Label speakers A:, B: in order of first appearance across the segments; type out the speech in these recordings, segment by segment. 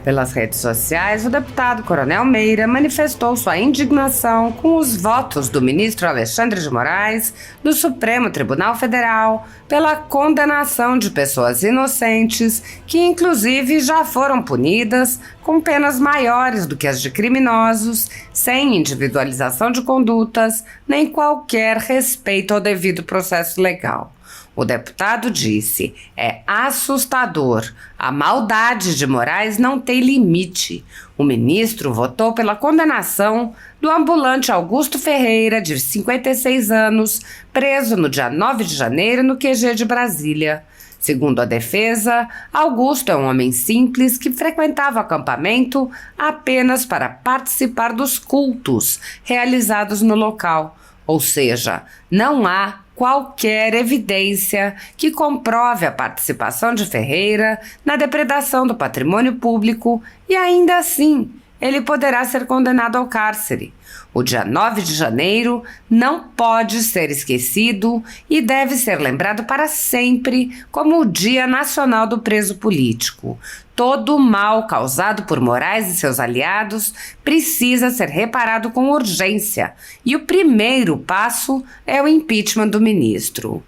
A: Pelas redes sociais, o deputado Coronel Meira manifestou sua indignação com os votos do ministro Alexandre de Moraes do Supremo Tribunal Federal pela condenação de pessoas inocentes que, inclusive, já foram punidas com penas maiores do que as de criminosos, sem individualização de condutas nem qualquer respeito ao devido processo legal. O deputado disse: é assustador. A maldade de Moraes não tem limite. O ministro votou pela condenação do ambulante Augusto Ferreira, de 56 anos, preso no dia 9 de janeiro no QG de Brasília. Segundo a defesa, Augusto é um homem simples que frequentava o acampamento apenas para participar dos cultos realizados no local. Ou seja, não há qualquer evidência que comprove a participação de Ferreira na depredação do patrimônio público e, ainda assim, ele poderá ser condenado ao cárcere. O dia 9 de janeiro não pode ser esquecido e deve ser lembrado para sempre como o Dia Nacional do Preso Político. Todo o mal causado por Moraes e seus aliados precisa ser reparado com urgência, e o primeiro passo é o impeachment do ministro.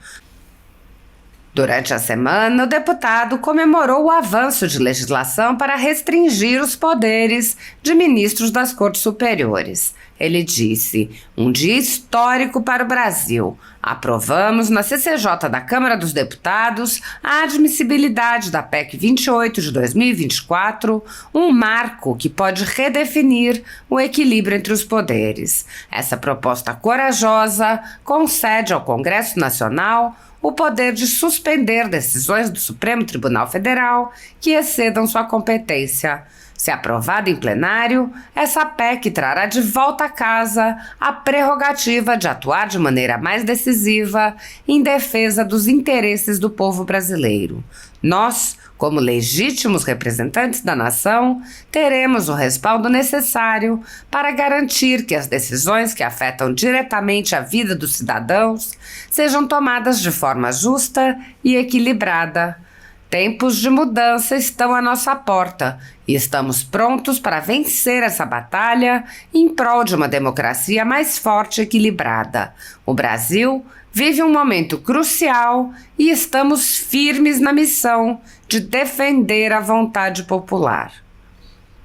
A: Durante a semana, o deputado comemorou o avanço de legislação para restringir os poderes de ministros das Cortes Superiores. Ele disse: um dia histórico para o Brasil. Aprovamos na CCJ da Câmara dos Deputados a admissibilidade da PEC 28 de 2024, um marco que pode redefinir o equilíbrio entre os poderes. Essa proposta corajosa concede ao Congresso Nacional o poder de suspender decisões do Supremo Tribunal Federal que excedam sua competência. Se aprovada em plenário, essa PEC trará de volta a casa a prerrogativa de atuar de maneira mais decisiva em defesa dos interesses do povo brasileiro. Nós, como legítimos representantes da nação, teremos o respaldo necessário para garantir que as decisões que afetam diretamente a vida dos cidadãos sejam tomadas de forma justa e equilibrada. Tempos de mudança estão à nossa porta e estamos prontos para vencer essa batalha em prol de uma democracia mais forte e equilibrada. O Brasil vive um momento crucial e estamos firmes na missão de defender a vontade popular.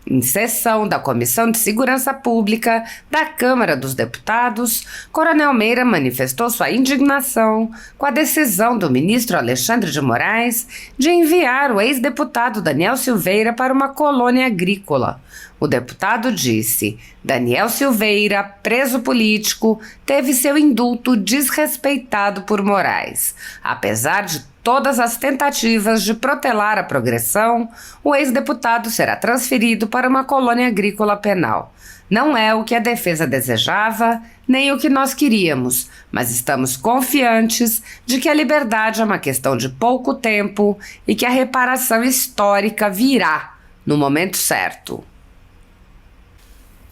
A: Em sessão da Comissão de Segurança Pública da Câmara dos Deputados, Coronel Meira manifestou sua indignação com a decisão do ministro Alexandre de Moraes de enviar o ex-deputado Daniel Silveira para uma colônia agrícola. O deputado disse: Daniel Silveira, preso político, teve seu indulto desrespeitado por Moraes. Apesar de todas as tentativas de protelar a progressão, o ex-deputado será transferido para uma colônia agrícola penal. Não é o que a defesa desejava, nem o que nós queríamos, mas estamos confiantes de que a liberdade é uma questão de pouco tempo e que a reparação histórica virá no momento certo.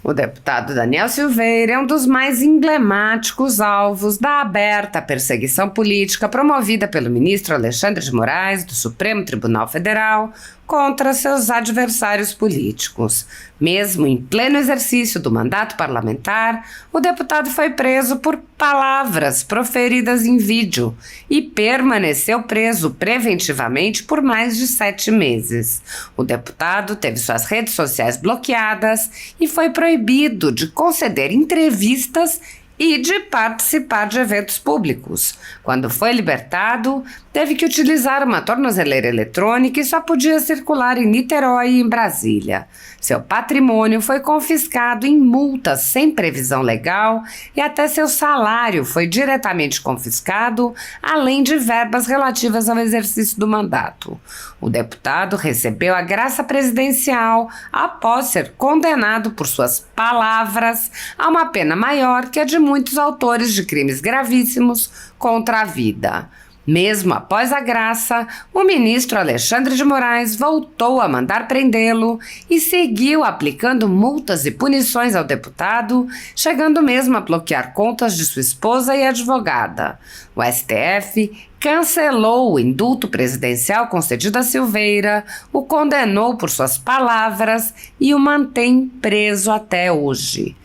A: O deputado Daniel Silveira é um dos mais emblemáticos alvos da aberta perseguição política promovida pelo ministro Alexandre de Moraes, do Supremo Tribunal Federal, contra seus adversários políticos. Mesmo em pleno exercício do mandato parlamentar, o deputado foi preso por palavras proferidas em vídeo e permaneceu preso preventivamente por mais de 7 meses. O deputado teve suas redes sociais bloqueadas e foi proibido de conceder entrevistas e de participar de eventos públicos. Quando foi libertado, teve que utilizar uma tornozeleira eletrônica e só podia circular em Niterói e em Brasília. Seu patrimônio foi confiscado em multas sem previsão legal e até seu salário foi diretamente confiscado, além de verbas relativas ao exercício do mandato. O deputado recebeu a graça presidencial após ser condenado por suas palavras a uma pena maior que a de muitos autores de crimes gravíssimos contra a vida. Mesmo após a graça, o ministro Alexandre de Moraes voltou a mandar prendê-lo e seguiu aplicando multas e punições ao deputado, chegando mesmo a bloquear contas de sua esposa e advogada. O STF cancelou o indulto presidencial concedido a Silveira, o condenou por suas palavras e o mantém preso até hoje.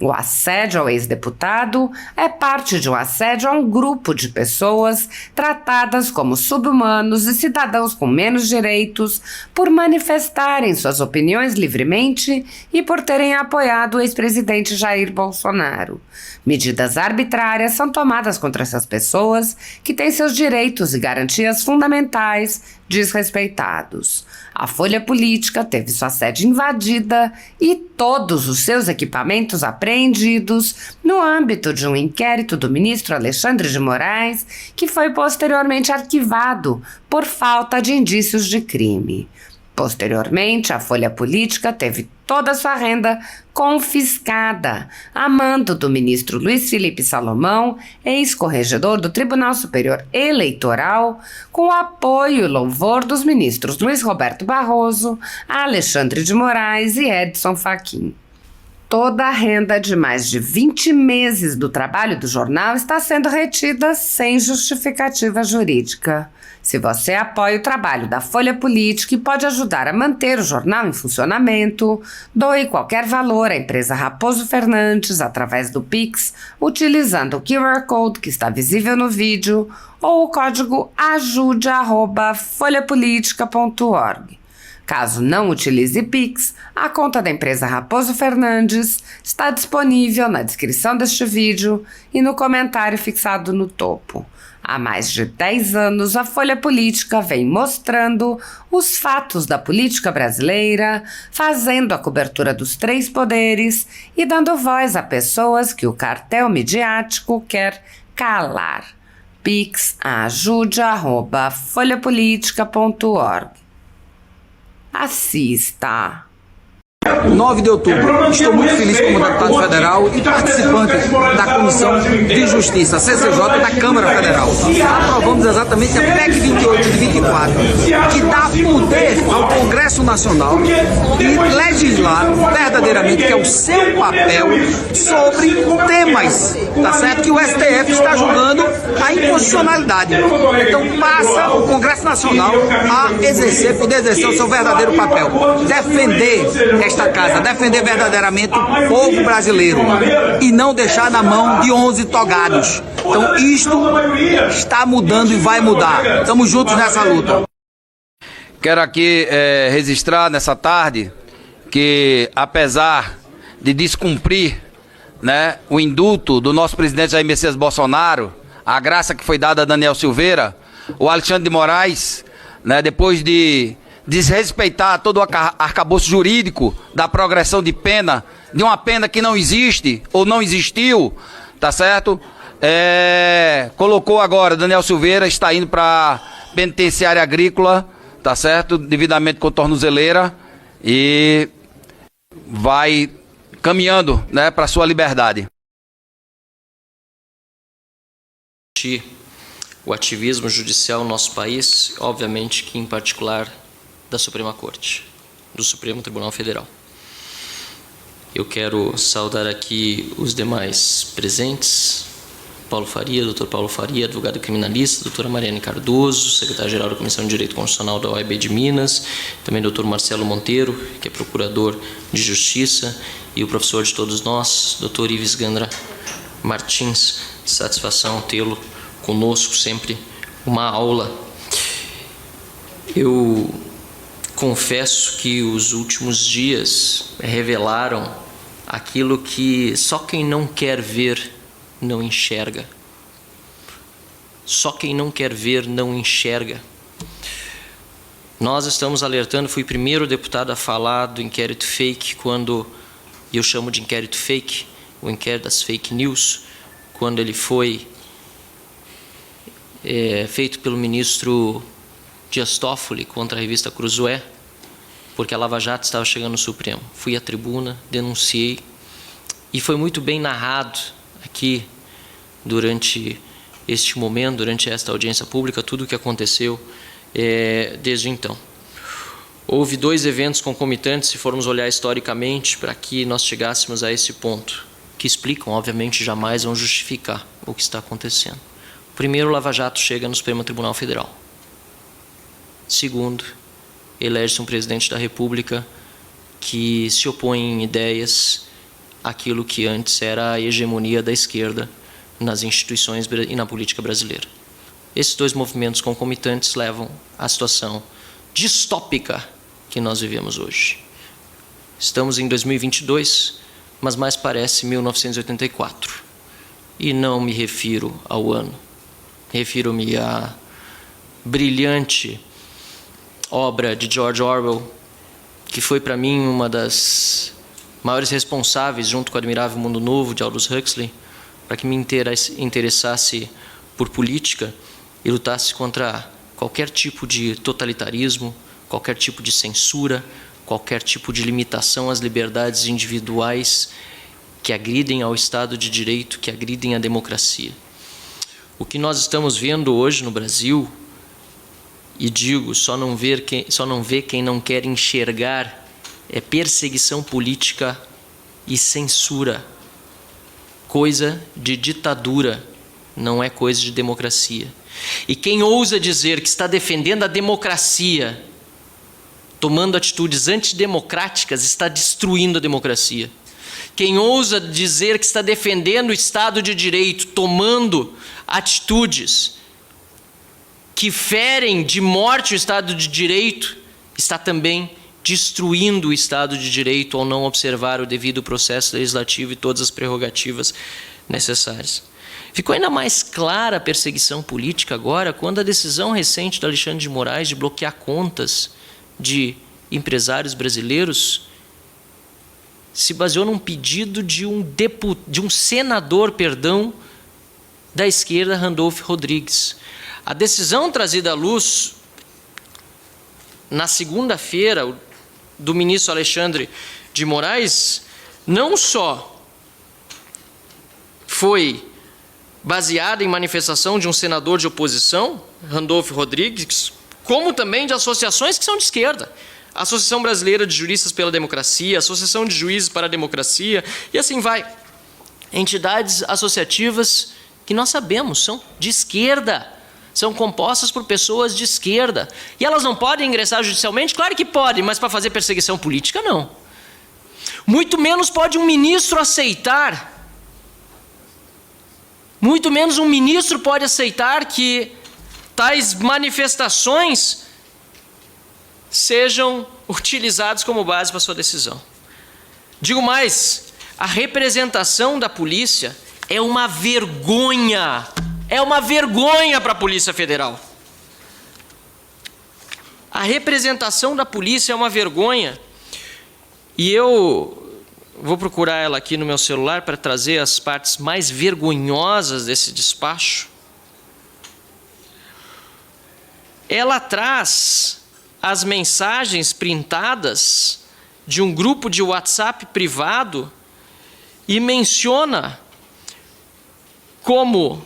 A: O assédio ao ex-deputado é parte de um assédio a um grupo de pessoas tratadas como sub-humanos e cidadãos com menos direitos por manifestarem suas opiniões livremente e por terem apoiado o ex-presidente Jair Bolsonaro. Medidas arbitrárias são tomadas contra essas pessoas que têm seus direitos e garantias fundamentais desrespeitados. A Folha Política teve sua sede invadida e todos os seus equipamentos apreendidos no âmbito de um inquérito do ministro Alexandre de Moraes, que foi posteriormente arquivado por falta de indícios de crime. Posteriormente, a Folha Política teve toda a sua renda confiscada, a mando do ministro Luiz Felipe Salomão, ex-corregedor do Tribunal Superior Eleitoral, com o apoio e louvor dos ministros Luiz Roberto Barroso, Alexandre de Moraes e Edson Fachin. Toda a renda de mais de 20 meses do trabalho do jornal está sendo retida sem justificativa jurídica. Se você apoia o trabalho da Folha Política e pode ajudar a manter o jornal em funcionamento, doe qualquer valor à empresa Raposo Fernandes através do Pix, utilizando o QR Code que está visível no vídeo ou o código ajude@folhapolitica.org. Caso não utilize Pix, a conta da empresa Raposo Fernandes está disponível na descrição deste vídeo e no comentário fixado no topo. Há mais de 10 anos, a Folha Política vem mostrando os fatos da política brasileira, fazendo a cobertura dos 3 poderes e dando voz a pessoas que o cartel midiático quer calar. Pix ajude@folhapolitica.org. Assista.
B: 9 de outubro. Estou muito feliz como deputado federal e participante da Comissão de Justiça, CCJ, da Câmara Federal. Aprovamos exatamente a PEC 28 de 24, que dá poder ao Congresso Nacional e legislar verdadeiramente, que é o seu papel, sobre temas, tá certo? Que o STF está julgando a inconstitucionalidade. Então passa o Congresso Nacional a poder exercer o seu verdadeiro papel, defender esta casa, defender verdadeiramente o povo brasileiro e não deixar na mão de 11 togados. Então isto está mudando e vai mudar. Estamos juntos nessa luta.
C: Quero aqui registrar nessa tarde que, apesar de descumprir, né, o indulto do nosso presidente Jair Messias Bolsonaro, a graça que foi dada a Daniel Silveira, o Alexandre de Moraes, né, depois de desrespeitar todo o arcabouço jurídico da progressão de pena, de uma pena que não existe ou não existiu, tá certo? Colocou agora, Daniel Silveira está indo para penitenciária agrícola, tá certo? Devidamente com tornozeleira e vai caminhando, né, para sua liberdade.
D: O ativismo judicial no nosso país, obviamente que em particular da Suprema Corte, do Supremo Tribunal Federal. Eu quero saudar aqui os demais presentes, Paulo Faria, doutor Paulo Faria, advogado criminalista, doutora Mariane Cardoso, secretário-geral da Comissão de Direito Constitucional da OAB de Minas, também doutor Marcelo Monteiro, que é procurador de Justiça, e o professor de todos nós, doutor Ives Gandra Martins. Satisfação tê-lo conosco, sempre uma aula. Eu confesso que os últimos dias revelaram aquilo que só quem não quer ver não enxerga. Só quem não quer ver não enxerga. Nós estamos alertando, fui o primeiro deputado a falar do inquérito fake, quando eu chamo de inquérito fake, o inquérito das fake news, quando ele foi feito pelo ministro Dias Toffoli contra a revista Cruzoé, porque a Lava Jato estava chegando no Supremo. Fui à tribuna, denunciei, e foi muito bem narrado aqui durante este momento, durante esta audiência pública, tudo o que aconteceu desde então. Houve 2 eventos concomitantes, se formos olhar historicamente, para que nós chegássemos a esse ponto, que explicam, obviamente, jamais vão justificar o que está acontecendo. Primeiro, o Lava Jato chega no Supremo Tribunal Federal. Segundo, elege-se um presidente da República que se opõe em ideias àquilo que antes era a hegemonia da esquerda nas instituições e na política brasileira. Esses 2 movimentos concomitantes levam à situação distópica que nós vivemos hoje. Estamos em 2022, mas mais parece 1984. E não me refiro ao ano. Refiro-me à brilhante obra de George Orwell, que foi para mim uma das maiores responsáveis, junto com o Admirável Mundo Novo, de Aldous Huxley, para que me interessasse por política e lutasse contra qualquer tipo de totalitarismo, qualquer tipo de censura, qualquer tipo de limitação às liberdades individuais que agridem ao Estado de Direito, que agridem a democracia. O que nós estamos vendo hoje no Brasil, e digo, só não vê quem não quer enxergar, é perseguição política e censura. Coisa de ditadura, não é coisa de democracia. E quem ousa dizer que está defendendo a democracia, tomando atitudes antidemocráticas, está destruindo a democracia. Quem ousa dizer que está defendendo o Estado de Direito, tomando atitudes que ferem de morte o Estado de Direito, está também destruindo o Estado de Direito ao não observar o devido processo legislativo e todas as prerrogativas necessárias. Ficou ainda mais clara a perseguição política agora, quando a decisão recente do Alexandre de Moraes de bloquear contas de empresários brasileiros se baseou num pedido de um senador, da esquerda, Randolph Rodrigues. A decisão trazida à luz na segunda-feira do ministro Alexandre de Moraes não só foi baseada em manifestação de um senador de oposição, Randolph Rodrigues, como também de associações que são de esquerda. A Associação Brasileira de Juristas pela Democracia, a Associação de Juízes para a Democracia, e assim vai. Entidades associativas que nós sabemos são de esquerda, são compostas por pessoas de esquerda. E elas não podem ingressar judicialmente? Claro que podem, mas para fazer perseguição política, não. Muito menos pode um ministro aceitar. Muito menos um ministro pode aceitar que tais manifestações sejam utilizadas como base para sua decisão. Digo mais, a representação da polícia é uma vergonha. É uma vergonha para a Polícia Federal. A representação da polícia é uma vergonha. E eu vou procurar ela aqui no meu celular para trazer as partes mais vergonhosas desse despacho. Ela traz as mensagens printadas de um grupo de WhatsApp privado e menciona como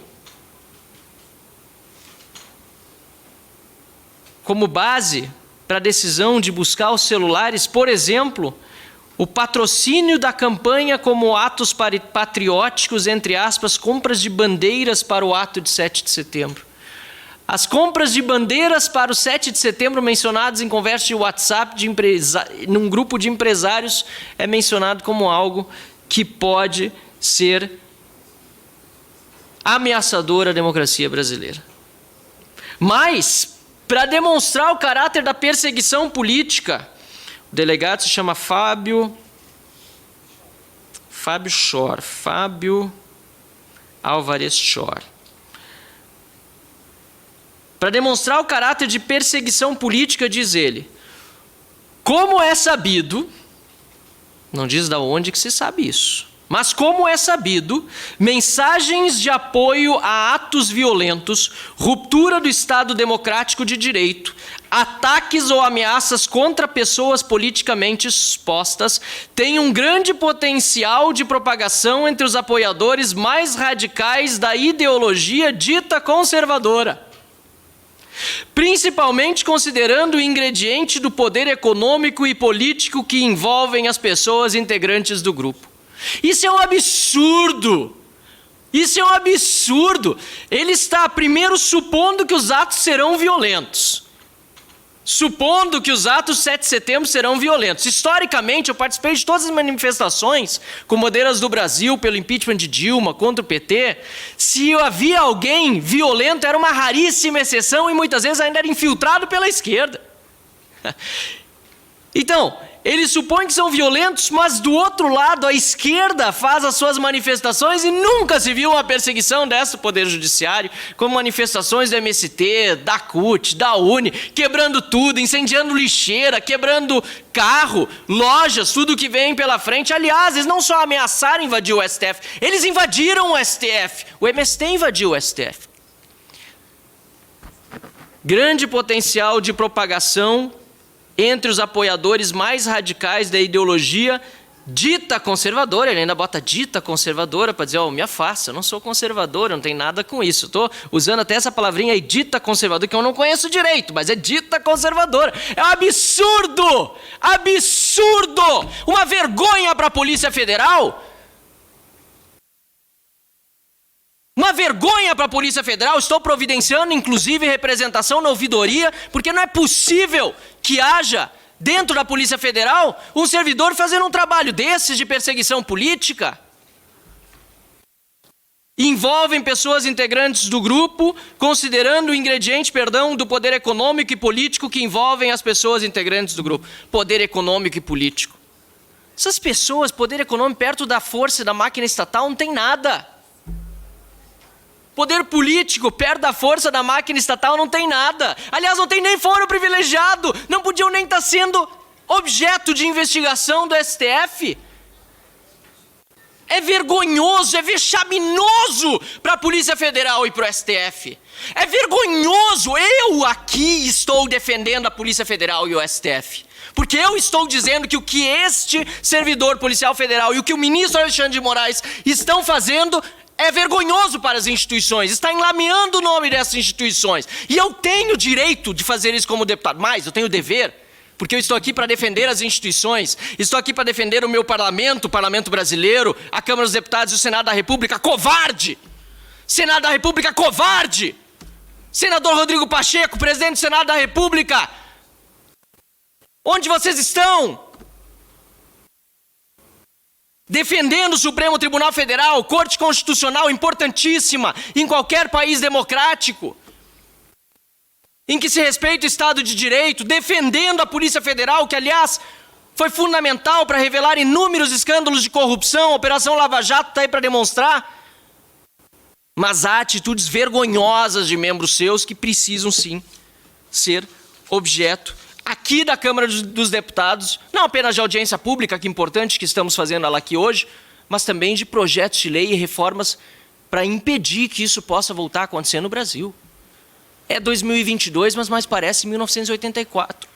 D: base para a decisão de buscar os celulares, por exemplo, o patrocínio da campanha como atos patrióticos, entre aspas, compras de bandeiras para o ato de 7 de setembro. As compras de bandeiras para o 7 de setembro mencionadas em conversa de WhatsApp num grupo de empresários é mencionado como algo que pode ser ameaçador à democracia brasileira. Mas, para demonstrar o caráter da perseguição política, o delegado se chama Fábio Álvares Schor. Para demonstrar o caráter de perseguição política, diz ele, como é sabido, não diz de onde que se sabe isso, mas como é sabido, mensagens de apoio a atos violentos, ruptura do Estado Democrático de Direito, ataques ou ameaças contra pessoas politicamente expostas têm um grande potencial de propagação entre os apoiadores mais radicais da ideologia dita conservadora, principalmente considerando o ingrediente do poder econômico e político que envolvem as pessoas integrantes do grupo. Isso é um absurdo! Isso é um absurdo! Ele está, primeiro, supondo que os atos serão violentos. Supondo que os atos 7 de setembro serão violentos. Historicamente, eu participei de todas as manifestações com bandeiras do Brasil pelo impeachment de Dilma, contra o PT. Se havia alguém violento, era uma raríssima exceção e muitas vezes ainda era infiltrado pela esquerda. Então, eles supõem que são violentos, mas do outro lado, a esquerda faz as suas manifestações e nunca se viu uma perseguição dessa do Poder Judiciário, como manifestações do MST, da CUT, da UNE, quebrando tudo, incendiando lixeira, quebrando carro, lojas, tudo que vem pela frente. Aliás, eles não só ameaçaram invadir o STF, eles invadiram o STF. O MST invadiu o STF. Grande potencial de propagação entre os apoiadores mais radicais da ideologia dita conservadora. Ele ainda bota dita conservadora para dizer, me afasta, eu não sou conservador, eu não tenho nada com isso. Estou usando até essa palavrinha aí, dita conservadora, que eu não conheço direito, mas é dita conservadora. É um absurdo! Absurdo! Uma vergonha para a Polícia Federal. Uma vergonha para a Polícia Federal. Estou providenciando, inclusive, representação na ouvidoria, porque não é possível que haja, dentro da Polícia Federal, um servidor fazendo um trabalho desses de perseguição política. Envolvem pessoas integrantes do grupo, considerando o ingrediente, do poder econômico e político que envolvem as pessoas integrantes do grupo. Poder econômico e político. Essas pessoas, poder econômico, perto da força e da máquina estatal, não tem nada. Poder político, perto da força da máquina estatal, não tem nada. Aliás, não tem nem foro privilegiado. Não podiam nem estar sendo objeto de investigação do STF. É vergonhoso, é vexaminoso para a Polícia Federal e para o STF. É vergonhoso. Eu aqui estou defendendo a Polícia Federal e o STF. Porque eu estou dizendo que o que este servidor policial federal e o que o ministro Alexandre de Moraes estão fazendo é vergonhoso para as instituições, está enlameando o nome dessas instituições. E eu tenho direito de fazer isso como deputado, mas eu tenho dever, porque eu estou aqui para defender as instituições, estou aqui para defender o meu parlamento, o parlamento brasileiro, a Câmara dos Deputados e o Senado da República. Covarde! Senado da República, covarde! Senador Rodrigo Pacheco, presidente do Senado da República, onde vocês estão? Defendendo o Supremo Tribunal Federal, Corte Constitucional importantíssima em qualquer país democrático, em que se respeita o Estado de Direito, defendendo a Polícia Federal, que aliás foi fundamental para revelar inúmeros escândalos de corrupção. A Operação Lava Jato está aí para demonstrar. Mas há atitudes vergonhosas de membros seus que precisam sim ser objeto aqui da Câmara dos Deputados, não apenas de audiência pública, que é importante que estamos fazendo ela aqui hoje, mas também de projetos de lei e reformas para impedir que isso possa voltar a acontecer no Brasil. É 2022, mas mais parece 1984.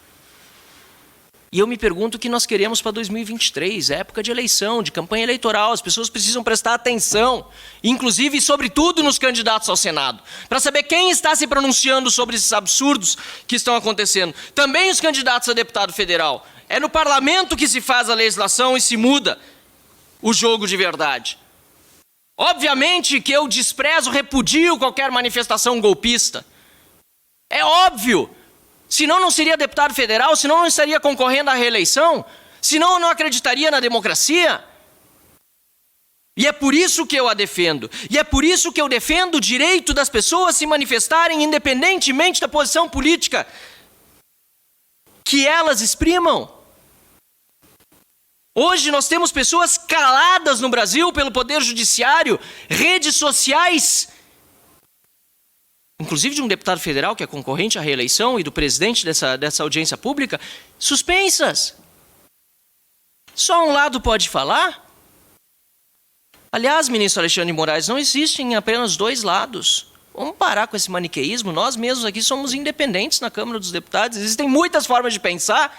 D: E eu me pergunto o que nós queremos para 2023, época de eleição, de campanha eleitoral. As pessoas precisam prestar atenção, inclusive e sobretudo nos candidatos ao Senado, para saber quem está se pronunciando sobre esses absurdos que estão acontecendo. Também os candidatos a deputado federal. É no parlamento que se faz a legislação e se muda o jogo de verdade. Obviamente que eu desprezo, repudio qualquer manifestação golpista. É óbvio. Senão não seria deputado federal, senão não estaria concorrendo à reeleição, senão eu não acreditaria na democracia. E é por isso que eu a defendo. E é por isso que eu defendo o direito das pessoas se manifestarem independentemente da posição política que elas exprimam. Hoje nós temos pessoas caladas no Brasil pelo Poder Judiciário, redes sociais, inclusive de um deputado federal que é concorrente à reeleição e do presidente dessa audiência pública, suspensas. Só um lado pode falar? Aliás, ministro Alexandre de Moraes, não existem apenas dois lados. Vamos parar com esse maniqueísmo. Nós mesmos aqui somos independentes na Câmara dos Deputados. Existem muitas formas de pensar.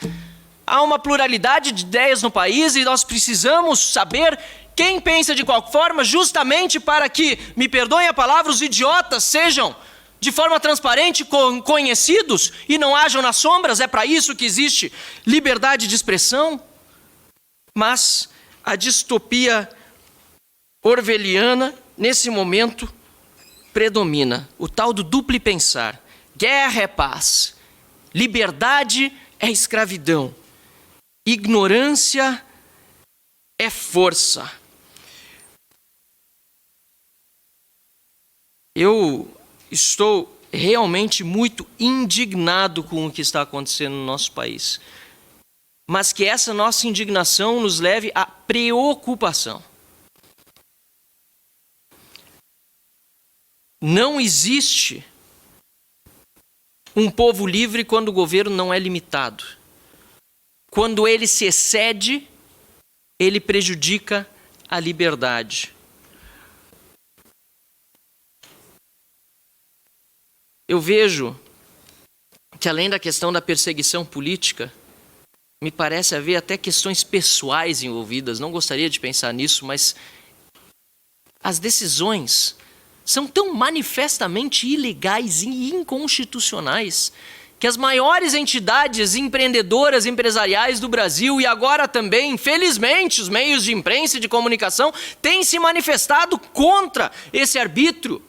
D: Há uma pluralidade de ideias no país e nós precisamos saber quem pensa de qual forma, justamente para que, me perdoem a palavra, os idiotas sejam de forma transparente conhecidos e não hajam nas sombras. É para isso que existe liberdade de expressão. Mas a distopia orwelliana, nesse momento, predomina. O tal do duplo pensar. Guerra é paz. Liberdade é escravidão. Ignorância é força. Eu estou realmente muito indignado com o que está acontecendo no nosso país. Mas que essa nossa indignação nos leve à preocupação. Não existe um povo livre quando o governo não é limitado. Quando ele se excede, ele prejudica a liberdade. Eu vejo que, além da questão da perseguição política, me parece haver até questões pessoais envolvidas. Não gostaria de pensar nisso, mas as decisões são tão manifestamente ilegais e inconstitucionais que as maiores entidades empreendedoras, empresariais do Brasil e agora também, infelizmente, os meios de imprensa e de comunicação têm se manifestado contra esse arbítrio,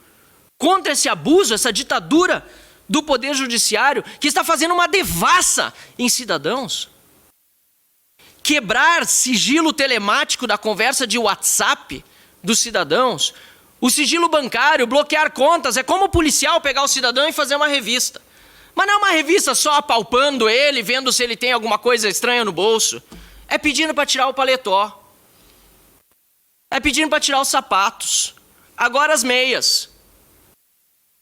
D: contra esse abuso, essa ditadura do Poder Judiciário, que está fazendo uma devassa em cidadãos. Quebrar sigilo telemático da conversa de WhatsApp dos cidadãos, o sigilo bancário, bloquear contas, é como o policial pegar o cidadão e fazer uma revista. Mas não é uma revista só apalpando ele, vendo se ele tem alguma coisa estranha no bolso. É pedindo para tirar o paletó. É pedindo para tirar os sapatos. Agora as meias.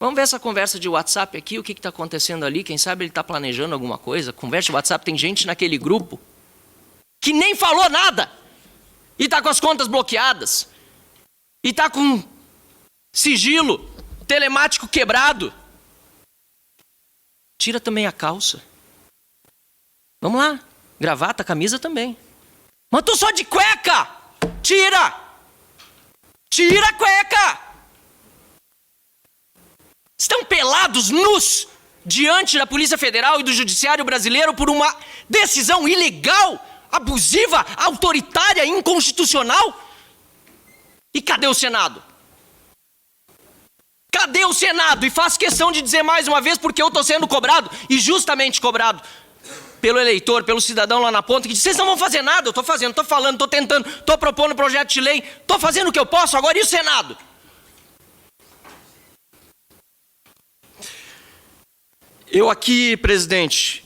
D: Vamos ver essa conversa de WhatsApp aqui, o que está acontecendo ali. Quem sabe ele está planejando alguma coisa. Conversa de WhatsApp, tem gente naquele grupo que nem falou nada. E está com as contas bloqueadas. E está com sigilo telemático quebrado. Tira também a calça. Vamos lá. Gravata, camisa também. Mas tô só de cueca. Tira. Tira a cueca. Estão pelados, nus, diante da Polícia Federal e do Judiciário brasileiro por uma decisão ilegal, abusiva, autoritária, inconstitucional. E cadê o Senado? Cadê o Senado? E faço questão de dizer mais uma vez, porque eu estou sendo cobrado, e justamente cobrado, pelo eleitor, pelo cidadão lá na ponta, que diz, vocês não vão fazer nada. Eu estou fazendo, estou falando, estou tentando, estou propondo projeto de lei, estou fazendo o que eu posso, agora e o Senado? Eu aqui, presidente,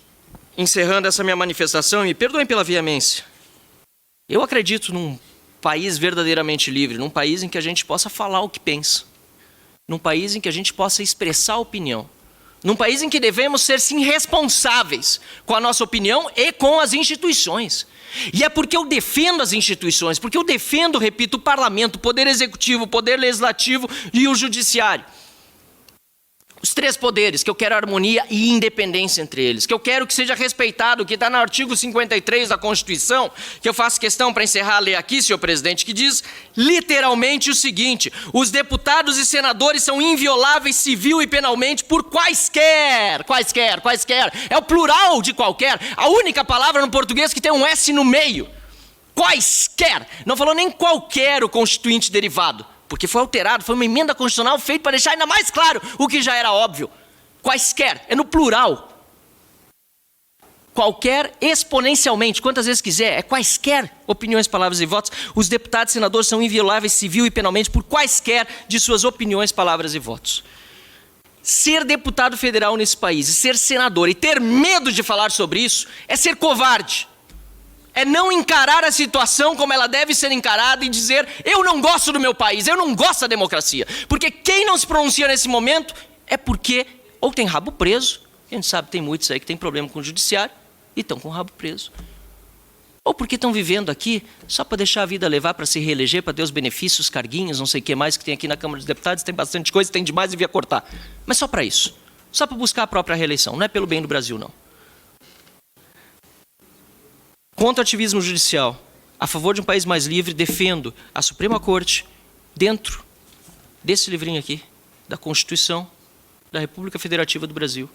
D: encerrando essa minha manifestação, e me perdoem pela veemência, eu acredito num país verdadeiramente livre, num país em que a gente possa falar o que pensa, num país em que a gente possa expressar opinião, num país em que devemos ser, sim, responsáveis com a nossa opinião e com as instituições. E é porque eu defendo as instituições, porque eu defendo, repito, o parlamento, o poder executivo, o poder legislativo e o judiciário. Os três poderes, que eu quero harmonia e independência entre eles, que eu quero que seja respeitado o que está no artigo 53 da Constituição, que eu faço questão para encerrar a ler aqui, senhor presidente, que diz literalmente o seguinte: os deputados e senadores são invioláveis civil e penalmente por quaisquer, é o plural de qualquer, a única palavra no português que tem um S no meio, quaisquer, não falou nem qualquer o constituinte derivado, porque foi alterado, foi uma emenda constitucional feita para deixar ainda mais claro o que já era óbvio. Quaisquer, é no plural. Qualquer exponencialmente, quantas vezes quiser, é quaisquer opiniões, palavras e votos. Os deputados e senadores são invioláveis civil e penalmente por quaisquer de suas opiniões, palavras e votos. Ser deputado federal nesse país e ser senador e ter medo de falar sobre isso é ser covarde. É não encarar a situação como ela deve ser encarada e dizer, eu não gosto do meu país, eu não gosto da democracia. Porque quem não se pronuncia nesse momento é porque ou tem rabo preso, a gente sabe que tem muitos aí que tem problema com o judiciário e estão com o rabo preso. ou porque estão vivendo aqui só para deixar a vida levar, para se reeleger, para ter os benefícios, carguinhos, não sei o que mais que tem aqui na Câmara dos Deputados, tem bastante coisa, tem demais e devia cortar. Mas só para isso, só para buscar a própria reeleição, não é pelo bem do Brasil, não. Contra o ativismo judicial, a favor de um país mais livre, defendo a Suprema Corte dentro desse livrinho aqui, da Constituição da República Federativa do Brasil.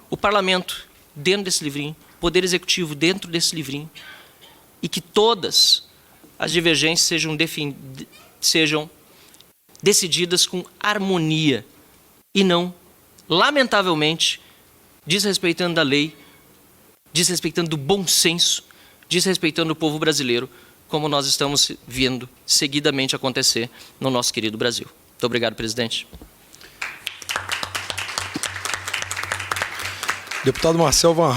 D: O Parlamento dentro desse livrinho, o Poder Executivo dentro desse livrinho, e que todas as divergências sejam decididas com harmonia e não, lamentavelmente, desrespeitando a lei, desrespeitando o bom senso, desrespeitando o povo brasileiro, como nós estamos vendo seguidamente acontecer no nosso querido Brasil. Muito obrigado, presidente.
E: Deputado Marcel Van